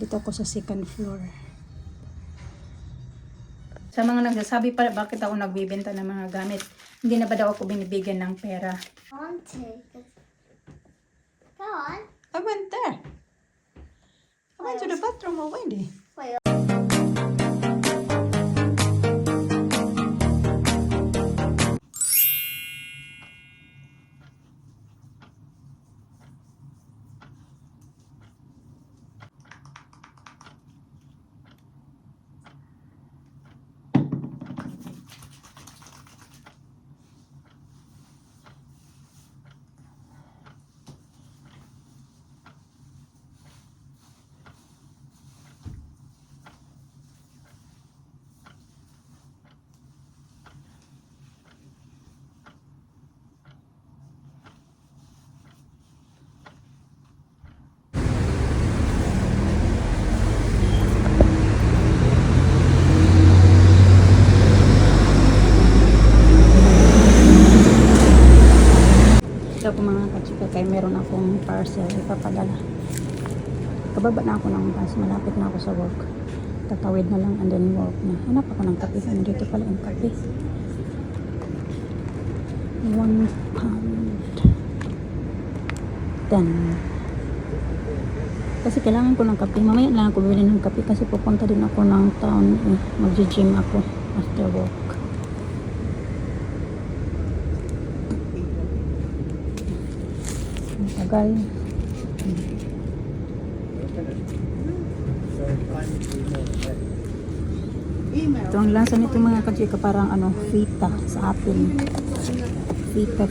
Dito ako sa second floor. Sa mga nagsasabi pa bakit ako nagbibenta ng mga gamit, hindi na ba daw ako binibigyan ng pera? I want to. Go on. I went there. I went to the bathroom already. Wait. Ito po mga kachika, kaya meron akong parcel ipapadala. Kababa na ako ng bus, malapit na ako sa work. Tatawid na lang and then work na. Hanap ako ng kape. Dito pala yung kape. 1 pound 10. Kasi kailangan ko ng kape. Mamaya lang ako bibili ng kape kasi pupunta din ako ng town. Mag-gym ako after work. Tagal. Ito ang lasa nito mga kachika, parang ano, fita sa atin. Fita.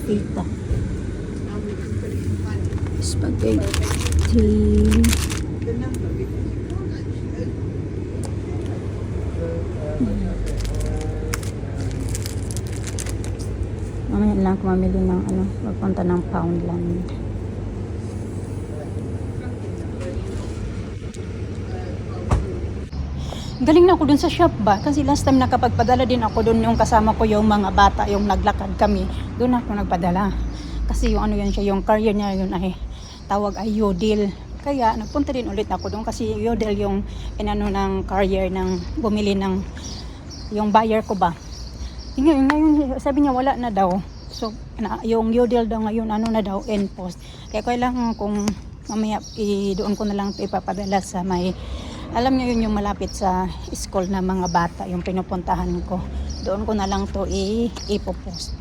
Spaghetti. Mamaya lang ako mamili ng ano, magpunta ng Poundland. Galing na ako dun sa shop ba? Kasi last time nakapagpadala din ako dun yung kasama ko yung mga bata, yung naglakad kami. Doon ako nagpadala. Kasi yung ano yun siya, yung career niya yun ay tawag ay Yodel. Kaya nagpunta din ulit ako dun kasi Yodel yung inano ng career ng bumili ng yung buyer ko ba. Ngayon sabi niya wala na daw. So yung Yodel daw ngayon ano na daw end post. Kaya kailangan kung mamaya doon ko na lang ipapadala sa may alam niyo yun yung malapit sa school na mga bata yung pinupuntahan ko. Doon ko na lang to ipopost.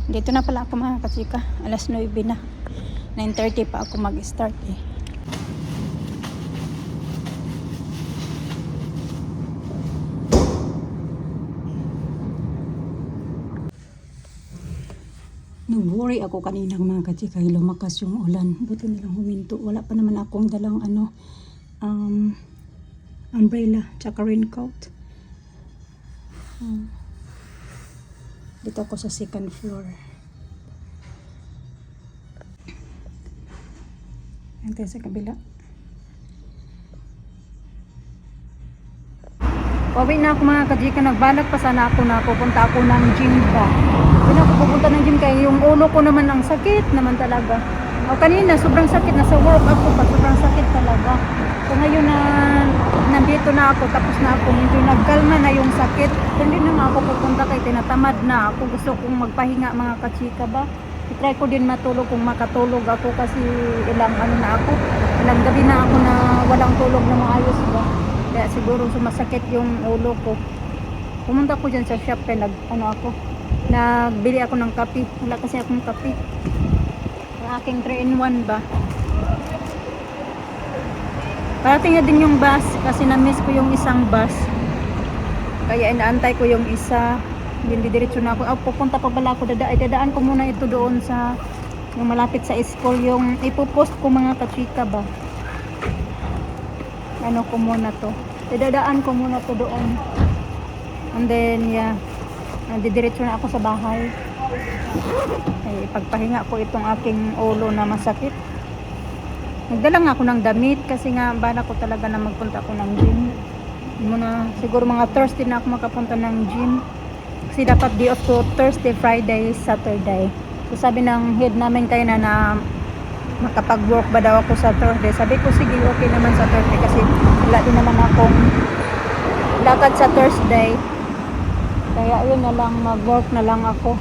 Dito na pala ako mga kachika. Alas 9 na. 9:30 pa ako mag-start eh. Nag-worry ako kanina mga kachika. Lumakas yung ulan. Buti nilang huminto. Wala pa naman akong dalang umbrella tsaka raincoat. Dito ako sa second floor. Ayan sa kabila. Pauwi na ako mga kajika. Nagbalak pa sana ako na pupunta ako ng gym ba. Hindi na ako pupunta ng gym kaya yung ulo ko naman ang sakit naman talaga. O kanina sobrang sakit. Nasa work ako pa. Sobrang sakit talaga. So ngayon na nandito na ako, tapos na ako, medyo nagkalma na yung sakit. Hindi na nga ako pupunta kay tinatamad na ako. Gusto kong magpahinga mga kachika ba. I-try ko din matulog kung makatulog ako kasi ilang gabi na ako na walang tulog na maayos ba. Kaya siguro sumasakit yung ulo ko. Pumunta ko dyan sa shop kaya nagbili ako ng kape. Wala kasi akong kape. Ang aking 3-in-1 ba. Parating na din yung bus kasi na-miss ko yung isang bus. Kaya inaantay ko yung isa. Hindi diretso na ako. Pupunta pa pala ako. Dadaan ko muna ito doon sa yung malapit sa school. Yung ipopost ko mga kachika ba. Ano ko muna to. Dadaan ko muna to doon. And then yeah. Didiretso na ako sa bahay. Ay, pagpahinga ko itong aking ulo na masakit. Nagdala nga ako ng damit kasi nga bala ko talaga na magpunta ako ng gym. Siguro mga Thursday na ako makapunta ng gym. Kasi dapat day off ko Thursday, Friday, Saturday. So sabi ng head namin kayo na makapag-work ba daw ako sa Thursday. Sabi ko sige, okay naman sa Thursday kasi wala din naman akong lakad sa Thursday. Kaya yun na lang, mag-work na lang ako.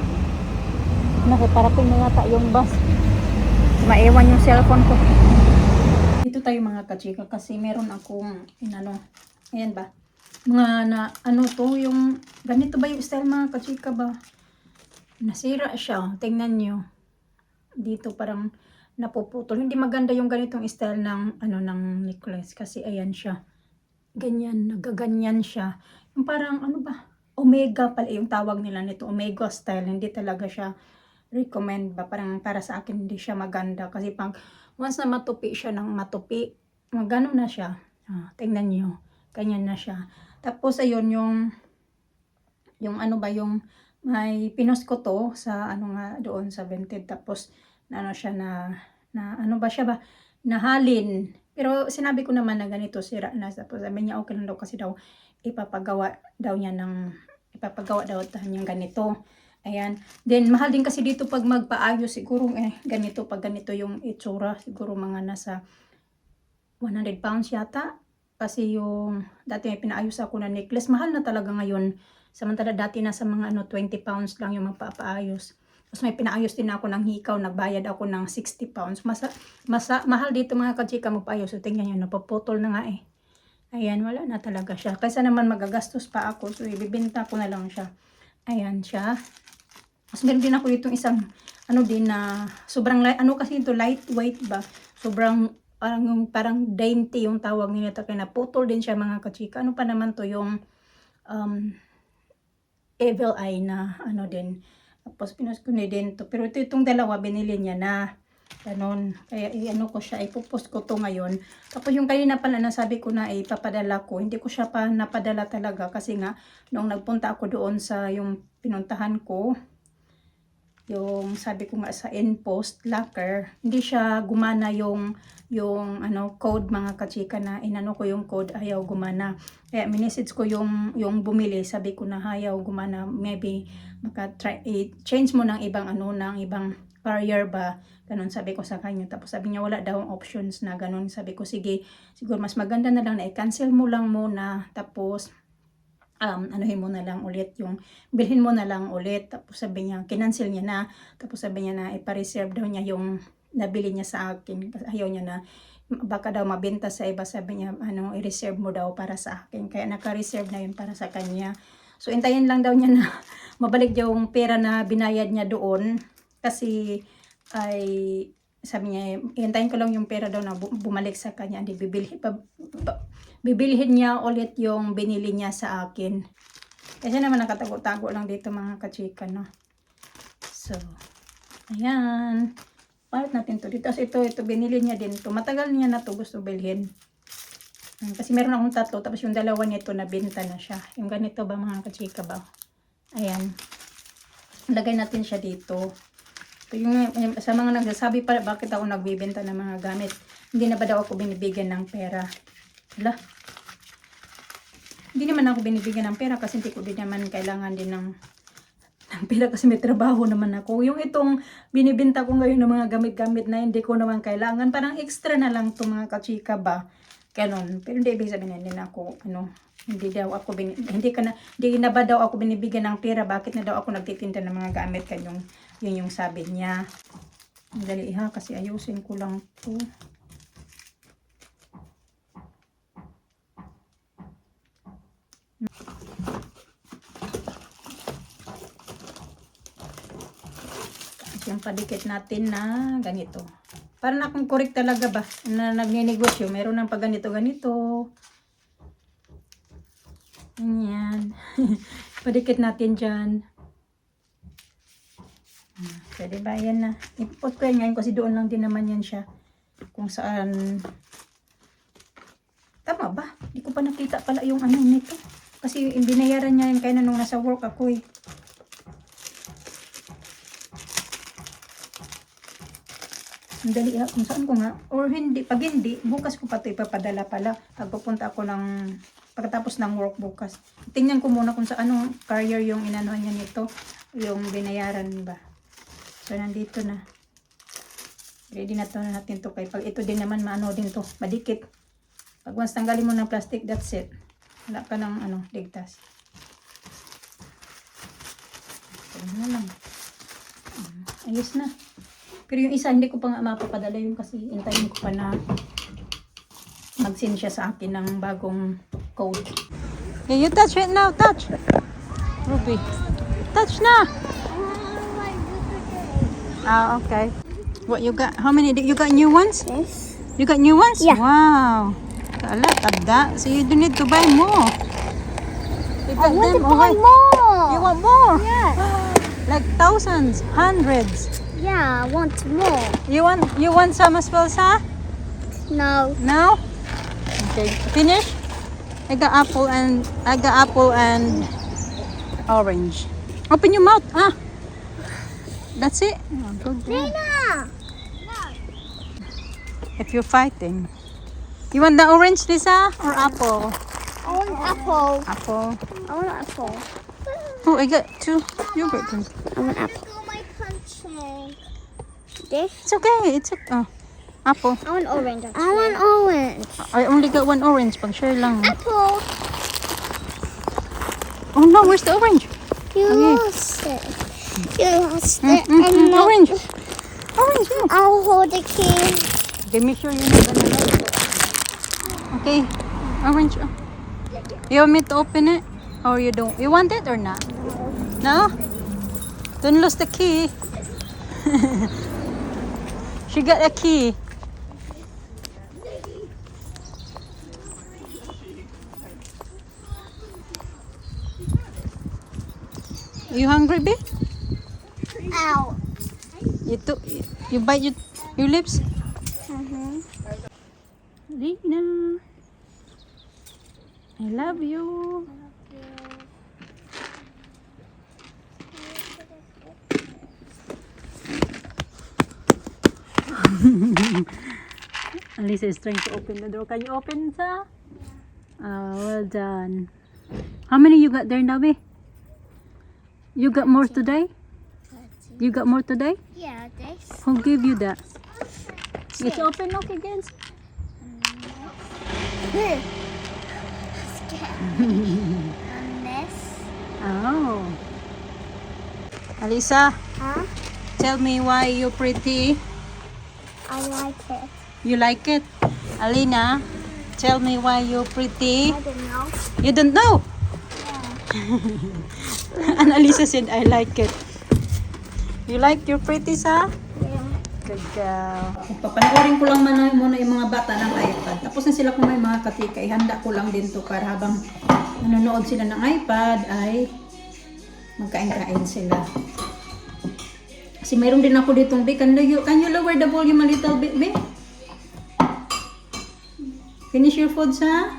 Nakiparating na yata yung bus. Maiwan yung cellphone ko. Dito tayo mga kachika kasi meron akong inano. Ayan ba? Mga na ano to yung ganito ba yung style mga kachika ba? Nasira siya. Tingnan nyo. Dito parang napuputol. Hindi maganda yung ganitong style ng ano ng necklace kasi ayan siya. Ganyan, nagaganyan siya. Yung parang ano ba? Omega pala yung tawag nila nito. Omega style. Hindi talaga siya recommend ba? Parang para sa akin hindi siya maganda kasi pag once na matupi siya ng matupi, magano na siya. Tingnan nyo. Ganyan na siya. Tapos ayun yung ano ba yung may pinost ko to sa ano nga doon sa Vinted. Tapos na ano siya na ano ba siya ba? Nahalin. Pero sinabi ko naman na ganito sira na. Tapos sabi niya okay lang daw kasi daw ipapagawa daw niyang ganito. Ayan. Then, mahal din kasi dito pag magpaayos. Siguro, ganito. Pag ganito yung itsura, siguro mga nasa 100 pounds yata. Kasi yung, dati may pinaayos ako na necklace. Mahal na talaga ngayon. Samantala dati nasa mga 20 pounds lang yung magpapaayos. Tapos may pinaayos din ako ng hikaw. Nagbayad ako ng 60 pounds. Mahal dito mga kachika magpaayos. So, tingnan nyo, napaputol na nga eh. Ayan, wala na talaga siya. Kaysa naman magagastos pa ako. So, ibibenta ko na lang siya. Ayan siya. Mas meron din ako itong isang ano din na sobrang ano kasi ito lightweight ba. Sobrang parang dainty yung tawag nila kaya naputol din siya mga kachika. Ano pa naman to yung Evil Eye na ano din. Tapos pinost ko na din to. Pero itong dalawa binili niya na. Ganon. Kaya ano ko siya, ipopost ko to ngayon. Tapos yung kanina pala nasabi ko na ipapadala ko. Hindi ko siya pa napadala talaga kasi nga noong nagpunta ako doon sa yung pinuntahan ko, yung sabi ko nga sa InPost locker, hindi siya gumana yung ano code mga kachika na inano ko yung code, ayaw gumana. Kaya minessage ko yung bumili, sabi ko na ayaw gumana, maybe maka-try change mo ng ibang ano, ng ibang carrier ba, ganun sabi ko sa kanya. Tapos sabi niya wala daw options na ganun. Sabi ko sige, siguro mas maganda na lang na i-cancel mo lang muna, tapos anuhin mo na lang ulit yung bilhin mo na lang ulit. Tapos sabi niya kinancel niya na. Tapos sabi niya na ipa-reserve daw niya yung nabili niya sa akin. Ayaw niya na baka daw mabenta sa iba. Sabi niya ano i-reserve mo daw para sa akin. Kaya naka-reserve na yun para sa kanya. So intayin lang daw niya na mabalik yung pera na binayad niya doon. Kasi ay sabi niya intayin ko lang yung pera daw na bumalik sa kanya. Hindi bibilhin niya ulit yung binili niya sa akin. Kasi naman nakatago-tago lang dito mga kachika, no? So, ayan. Palit natin to dito. Tapos ito binili niya din to. Matagal niya na to gusto bilhin. Kasi meron akong tatlo. Tapos yung dalawa nito nabenta na siya. Yung ganito ba mga kachika ba? Ayan. Lagay natin siya dito. Ito yung, sa mga nagsasabi pa bakit ako nagbibenta ng mga gamit. Hindi na ba daw ako binibigyan ng pera? Wala. Hindi naman ako binibigyan ng pera kasi hindi ko din naman kailangan din ng pera kasi may trabaho naman ako. Yung itong binibenta ko ngayon ng mga gamit-gamit na hindi ko naman kailangan, parang extra na lang to mga kachika ba. Ganon. Pero hindi ibig sabihin din ako, hindi na ba daw ako binibigyan ng pera, bakit na daw ako nagtitinda ng mga gamit kanyang yun yung sabi niya. Dali ha, kasi ayusin ko lang to. Yung padikit natin na ganito. Para na akong correct talaga ba na nagninegosyo. Meron ng pag ganito. Ayan. Padikit natin dyan. Pwede ba yan na? Ipot ko yan ngayon kasi doon lang din naman yan siya. Kung saan. Tama ba? Hindi ko pa nakita pala yung ano nito. Kasi binayaran niya yan kaya nung nasa work ako eh. Ang dali kung saan ko nga. Or hindi. Pag hindi, bukas ko pa ito ipapadala pala. Pag pupunta ako pagkatapos ng work bukas. Tingnan ko muna kung sa anong carrier yung inanuhan niya nito. Yung binayaran ba. So, nandito na. Ready na to natin to kay pag ito din naman maano din to, madikit. Pag once tanggalin mo ng plastic, that's it. Wala ka ng ano, ligtas. Ito na lang. Ayos na. Pero yung isa, hindi ko pa nga mapapadala yun kasi intayin ko pa na mag-send siya sa akin ng bagong code. Okay, you touch it now. Touch. Ruby. Touch na. Ah, okay. What you got? How many? You got new ones? Yes. You got new ones? Yeah. Wow. A lot of that. So you don't need to buy more. You got I want to them buy already. more. You want more? Yes. Like thousands, hundreds. Yeah, I want more. You want some as well, sir? No. No? Okay. Finish? I got apple and orange. Open your mouth. Ah. That's it. Oh, good girl. Nina. If you're fighting. You want the orange, Lisa? Or apple? I want apple. Apple. I want apple. Oh, I got 2 yogurt drinks. I want apple. My country. This. It's okay. It's okay. Oh, apple. I want orange. I want orange. I only got 1 orange. Pag-share lang. Apple. Oh no, where's the orange? You Okay. lost it. You lost it. Orange. Orange, no. I'll hold the key. Okay, make sure you're not gonna let it. Okay, orange. Oh. You want me to open it? Or you don't? You want it or not? No? Don't lose the key. She got a key. You hungry, babe? Ow. You bite your lips? Mm-hmm. Lina, I love you. Alisa is trying to open the door. Can you open, sa? Well done. How many you got there, Nabi? You got more today? You got more today? Yeah, this. Who gave you that? It's open, okay, guys. And this. Oh. Alisa, Huh? tell me why you're pretty. I like it. You like it? Alina, tell me why you're pretty. I don't know. You don't know? And Alisa said, I like it. You like your pretty, sa? Yeah. Good girl. Papanoorin ko lang muna yung mga bata ng iPad. Tapos na sila kumain mga katika. Ihanda ko lang din to para habang nanonood sila ng iPad ay magkain-kain sila. Kasi mayroon din ako ditong, can you lower the volume a little bit, babe? Finish your food, sa?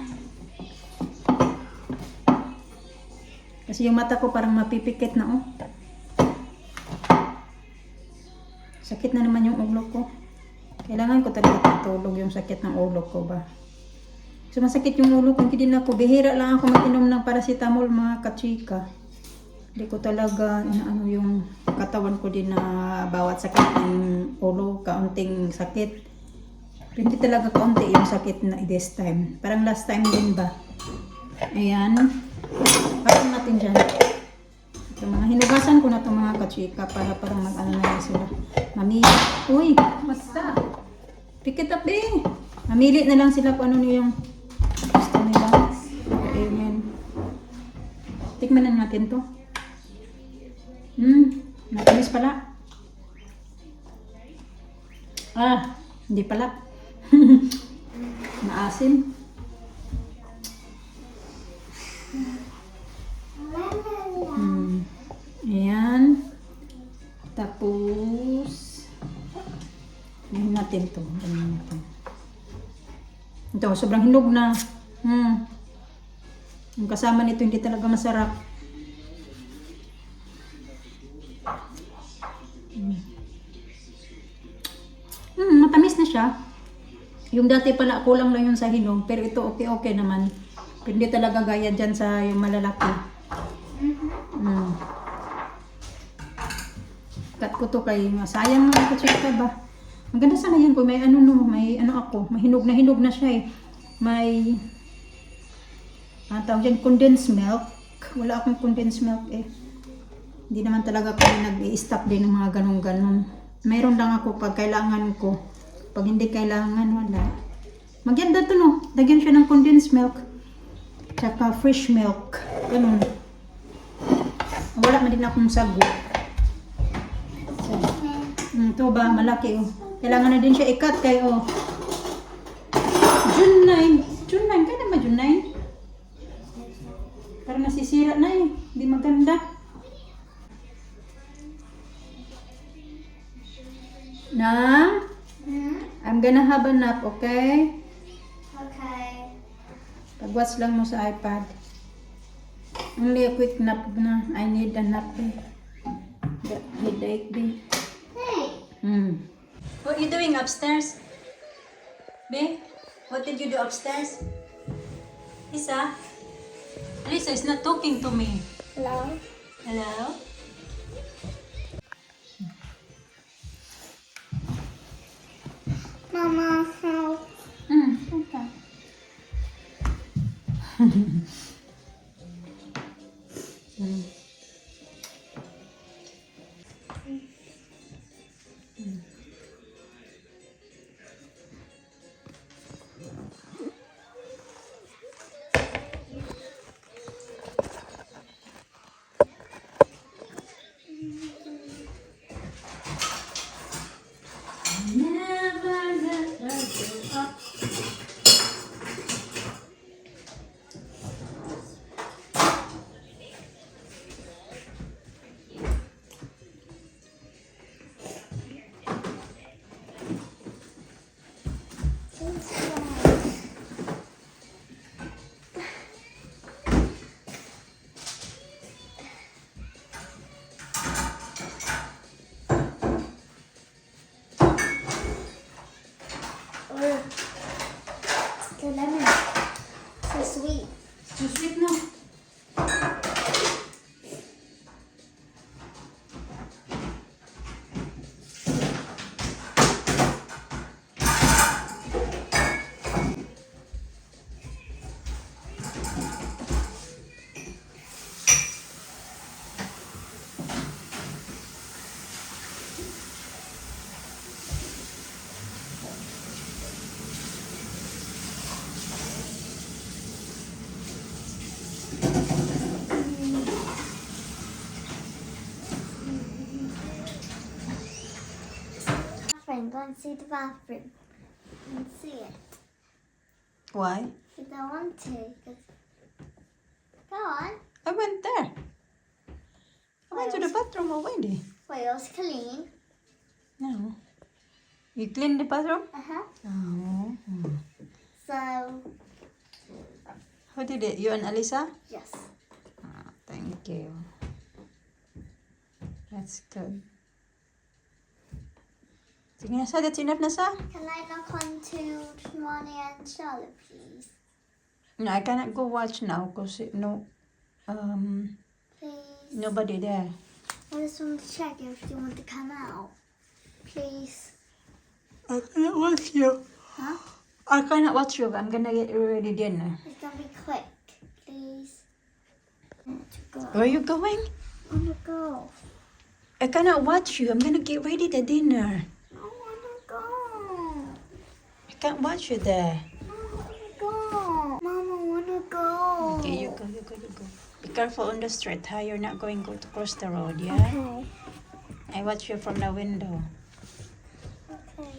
Kasi yung mata ko parang mapipikit na, oh. Sakit na naman yung ulo ko. Kailangan ko talaga tutulog yung sakit ng ulo ko ba. So masakit yung ulo ko, hindi din ako. Bihira lang ako mag-inom ng paracetamol, mga kachika. Hindi ko talaga inaano yung katawan ko din na bawat sakit ng ulo, kaunting sakit. Pero hindi talaga kaunti yung sakit na this time. Parang last time din ba. Ayan. Parang natin dyan. Ito, mga hinugasan ko na itong mga kachika para parang mag-ano na yan sila. Mamili. Uy, basta. Pick it up, eh. Mamili na lang sila kung ano yung gusto nila. Amen. Tikman na natin to. Matamis pala. Ah, hindi pala. Maasim. Ayan. Tapos, gawin natin to. Gawin natin. Ito, sobrang hinog na. Yung kasama nito hindi talaga masarap. Matamis na siya. Yung dati pala kulang lang yun sa hinog, pero ito okay naman. Pero hindi talaga gaya dyan sa yung malalaki. Cut ko to kay sayang mga kachika ba. Maganda sana yan kung may ano no, may ano ako, mahinog na siya eh. May tawag yan, condensed milk. Wala akong condensed milk eh. Hindi naman talaga kami nag-i-stock din ng mga ganun-ganon. Mayroon lang ako pag kailangan ko. Pag hindi kailangan, wala. Maganda to no. Lagyan siya ng condensed milk. Tsaka fresh milk. Ganun. Wala man din akong sago. So, ito ba, malaki oh. Kailangan na din siya i-cut kay oh. June 9. June 9, kaya naman June 9? Parang nasisira na eh. Hindi maganda. Nang, I'm gonna have a nap, okay? Okay. Pag-watch lang mo sa iPad. Only a quick nap na. I need a nap eh. Got headache eh. Hey. What are you doing upstairs? Be? What did you do upstairs? Lisa? Lisa is not talking to me. Hello. Hello? Mama, help. Okay. The lemon. So sweet. Too sweet no? Bathroom. Go and see the bathroom. And see it. Why? If I want to. Go on. I went there. I went to the bathroom already. Wheels clean. No. You cleaned the bathroom? Uh-huh. Oh. So, Who did it? You and Alisa? yes. Ah, thank you. That's good. Sige na sa, that's enough na sa. Can I knock on to Shimani and Charlotte, please? No, I cannot go watch now because Please. nobody there. I just want to check if you want to come out. Please. I cannot watch you. Huh? I cannot watch you. I'm gonna get ready dinner. It's gonna be quick. Please. I want to go. Where are you going? I want to go. I cannot watch you. I'm gonna get ready the dinner. I want to go. I can't watch you there. I want to go. Mama, I want to go. Okay, you go. Be careful on the street, huh? You're not going to cross the road, yeah? Okay. I watch you from the window. Okay.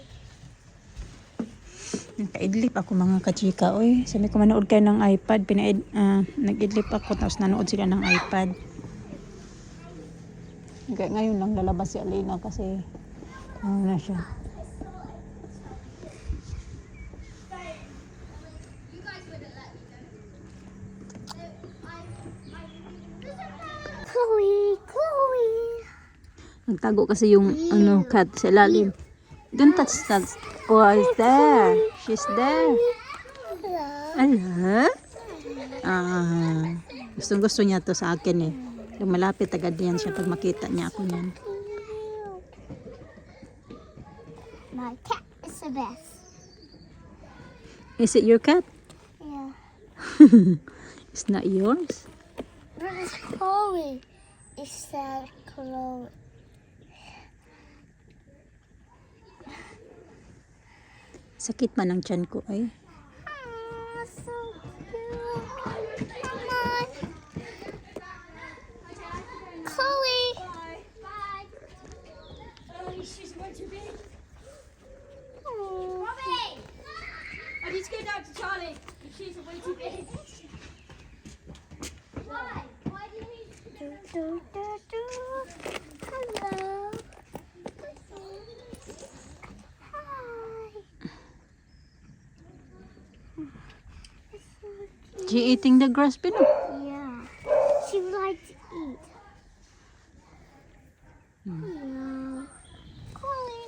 Nagka-idlip ako mga kachika, oy. Sabi ko manood kayo ng iPad. Nag-idlip ako, tapos nanood sila ng iPad. Kaya ngayon lang lalabas si Alina kasi ano na siya. Chloe. Nagtago kasi yung cat sa ilalim. Don't touch that. Oh, it's there. She's there. Hello. Ala? Gusto niya to sa akin eh. Yung malapit agad yan siya pag makita niya ako niyan. My cat is the best. Is it your cat? Yeah. It's not yours. This is Chloe. It's that Chloe. Sakit man ang tiyan ko ay. Oh, so cute. Come on. Chloe. Bye. She's way too big. Robbie. I need to go down to Charlie. She's way too big. Why? Why do you need to do? Hello. Hi. She eating the grass, Pino. Yeah. She would like to eat. Hello. Chloe.